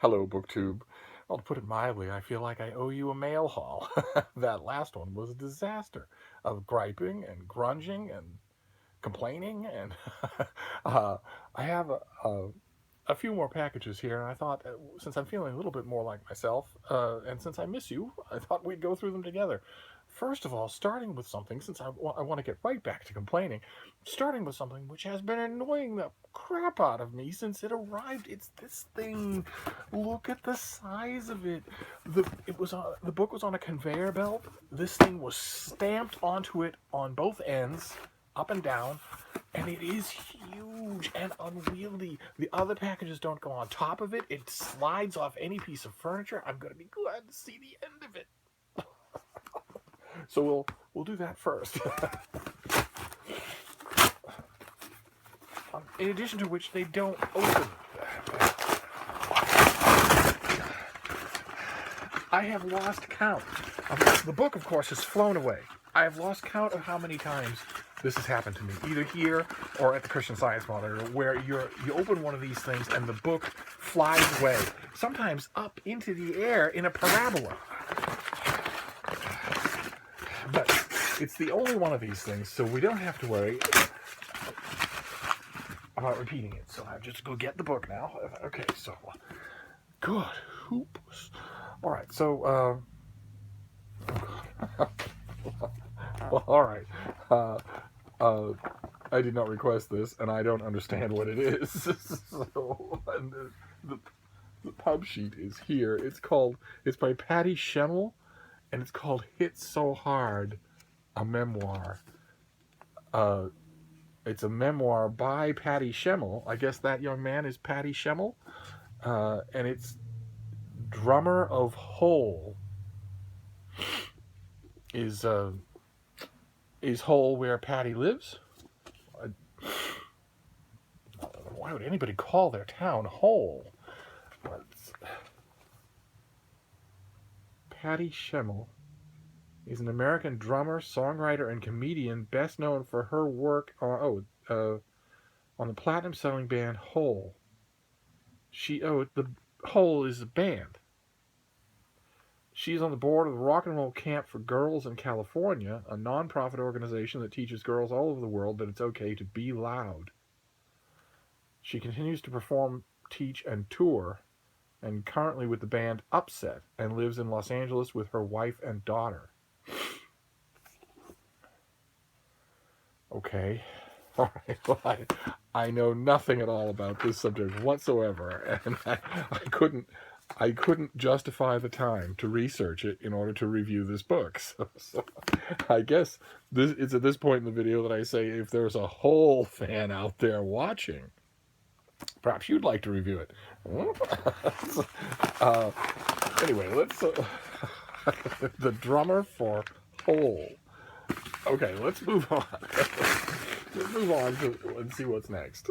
Hello, BookTube. Well, to put it mildly, I feel like I owe you a mail haul. That last one was a disaster of griping and grunging and complaining, and uh, I have a few more packages here, and I thought, since I'm feeling a little bit more like myself, and since I miss you, I thought we'd go through them together. First of all, starting with something, since I want to get right back to complaining, starting with something which has been annoying the crap out of me since it arrived. It's this thing. Look at the size of it. The book was on a conveyor belt. This thing was stamped onto it on both ends, up and down, and it is huge and unwieldy. The other packages don't go on top of it. It slides off any piece of furniture. I'm going to be glad to see the end of it. So we'll do that first. In addition to which, they don't open. I have lost count. The book, of course, has flown away. I have lost count of how many times this has happened to me, either here or at the Christian Science Monitor, where you open one of these things and the book flies away, sometimes up into the air in a parabola. But it's the only one of these things, so we don't have to worry about repeating it. So I'll just go get the book now. Okay, so good hoops. All right, so well, all right. I did not request this, and I don't understand what it is. So the pub sheet is here. It's by Patty Schemmel, and it's called "Hit So Hard," a memoir. It's a memoir by Patty Schemmel. I guess that young man is Patty Schemmel, and it's drummer of Hole. Is Hole where Patty lives? Why would anybody call their town Hole? Patty Schemmel is an American drummer, songwriter, and comedian best known for her work on the platinum-selling band Hole. The Hole is a band. She's on the board of the Rock and Roll Camp for Girls in California, a non-profit organization that teaches girls all over the world that it's okay to be loud. She continues to perform, teach, and tour, and currently with the band Upset, and lives in Los Angeles with her wife and daughter. Okay. All right. Well, I know nothing at all about this subject whatsoever, and I couldn't justify the time to research it in order to review this book. So I guess it's at this point in the video that I say, if there's a Hole fan out there watching, perhaps you'd like to review it. Anyway, let's the drummer for Hole. Okay, let's move on. Let's move on and see what's next.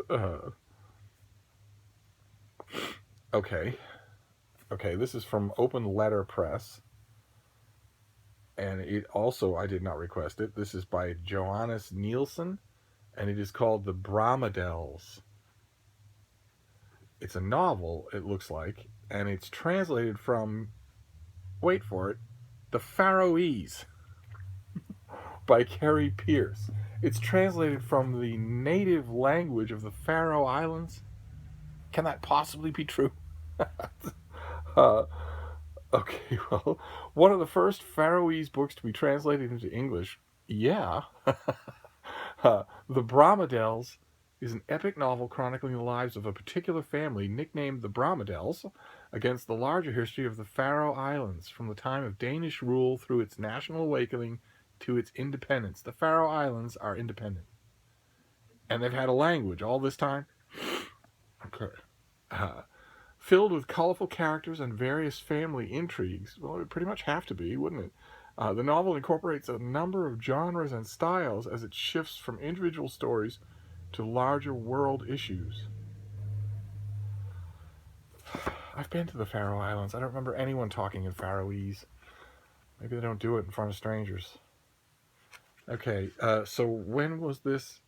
Okay, this is from Open Letter Press. And it also, I did not request it. This is by Johannes Nielsen, and it is called The Bromidels. It's a novel, it looks like, and it's translated from, wait for it, the Faroese by Carrie Pierce. It's translated from the native language of the Faroe Islands. Can that possibly be true? Okay, well, one of the first Faroese books to be translated into English, yeah. The Bromidels is an epic novel chronicling the lives of a particular family nicknamed the Bromidels against the larger history of the Faroe Islands from the time of Danish rule through its national awakening to its independence. The Faroe Islands are independent. And they've had a language all this time? Okay. Filled with colorful characters and various family intrigues. Well, it would pretty much have to be, wouldn't it? The novel incorporates a number of genres and styles as it shifts from individual stories to larger world issues. I've been to the Faroe Islands. I don't remember anyone talking in Faroese. Maybe they don't do it in front of strangers. Okay, so when was this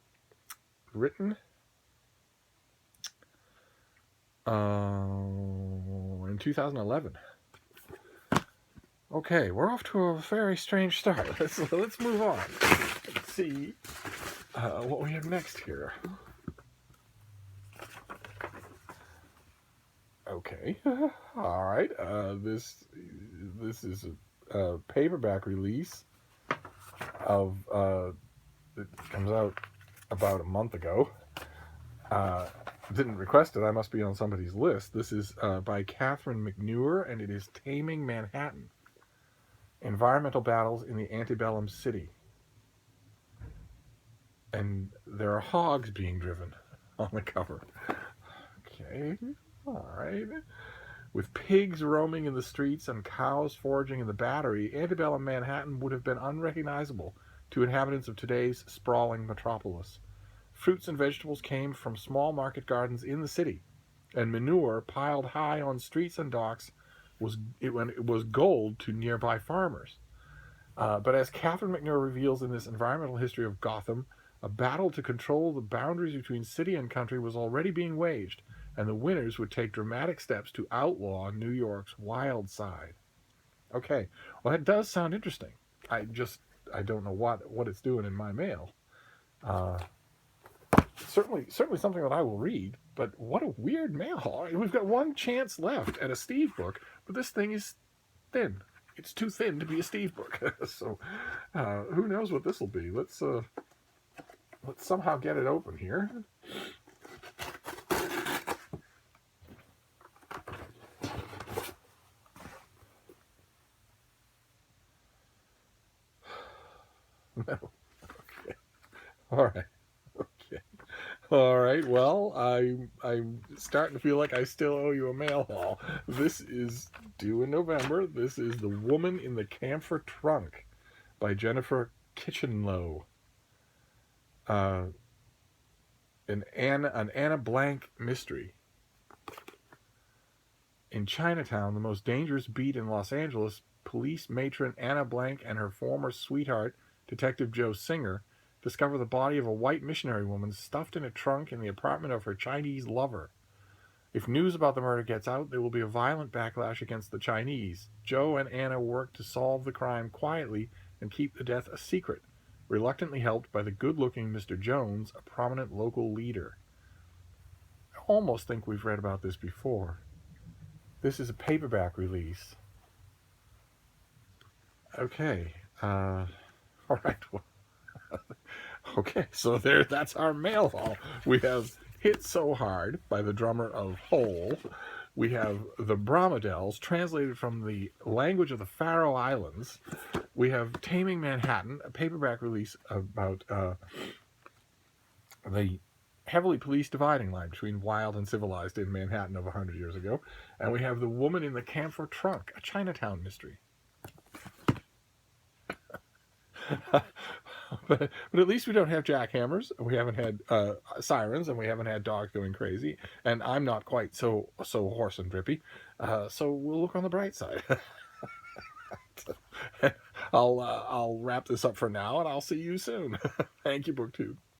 written? In 2011. Okay, we're off to a very strange start. Let's move on. Let's see what we have next here. Okay, all right. This is a paperback release of it comes out about a month ago. Didn't request it. I must be on somebody's list. This is by Catherine McNewer, and it is Taming Manhattan: Environmental Battles in the Antebellum City. And there are hogs being driven on the cover. Okay, all right. With pigs roaming in the streets and cows foraging in the Battery, antebellum Manhattan would have been unrecognizable to inhabitants of today's sprawling metropolis. Fruits and vegetables came from small market gardens in the city, and manure piled high on streets and docks was gold to nearby farmers. But as Catherine McNewer reveals in this environmental history of Gotham, a battle to control the boundaries between city and country was already being waged, and the winners would take dramatic steps to outlaw New York's wild side. Okay, well, that does sound interesting. I don't know what it's doing in my mail. Certainly something that I will read. But what a weird mail haul! We've got one chance left at a Steve book, but this thing is thin. It's too thin to be a Steve book. So who knows what this will be? Let's somehow get it open here. No. Okay. All right. Okay. All right. Well, I'm starting to feel like I still owe you a mail haul. This is due in November. This is The Woman in the Camphor Trunk by Jennifer Kitchenlow. An Anna Blank mystery. In Chinatown, the most dangerous beat in Los Angeles, police matron Anna Blank and her former sweetheart, Detective Joe Singer, discover the body of a white missionary woman stuffed in a trunk in the apartment of her Chinese lover. If news about the murder gets out, there will be a violent backlash against the Chinese. Joe and Anna work to solve the crime quietly and keep the death a secret, reluctantly helped by the good-looking Mr. Jones, a prominent local leader. I almost think we've read about this before. This is a paperback release. Okay. All right. Okay, so that's our mail haul. We have Hit So Hard by the drummer of Hole. We have The Bromedels, translated from the language of the Faroe Islands. We have Taming Manhattan, a paperback release about the heavily policed dividing line between wild and civilized in Manhattan of 100 years ago. And we have The Woman in the Camphor Trunk, a Chinatown mystery. but at least we don't have jackhammers, we haven't had sirens, and we haven't had dogs going crazy, and I'm not quite so hoarse and drippy. So we'll look on the bright side. I'll wrap this up for now, and I'll see you soon. Thank you, BookTube.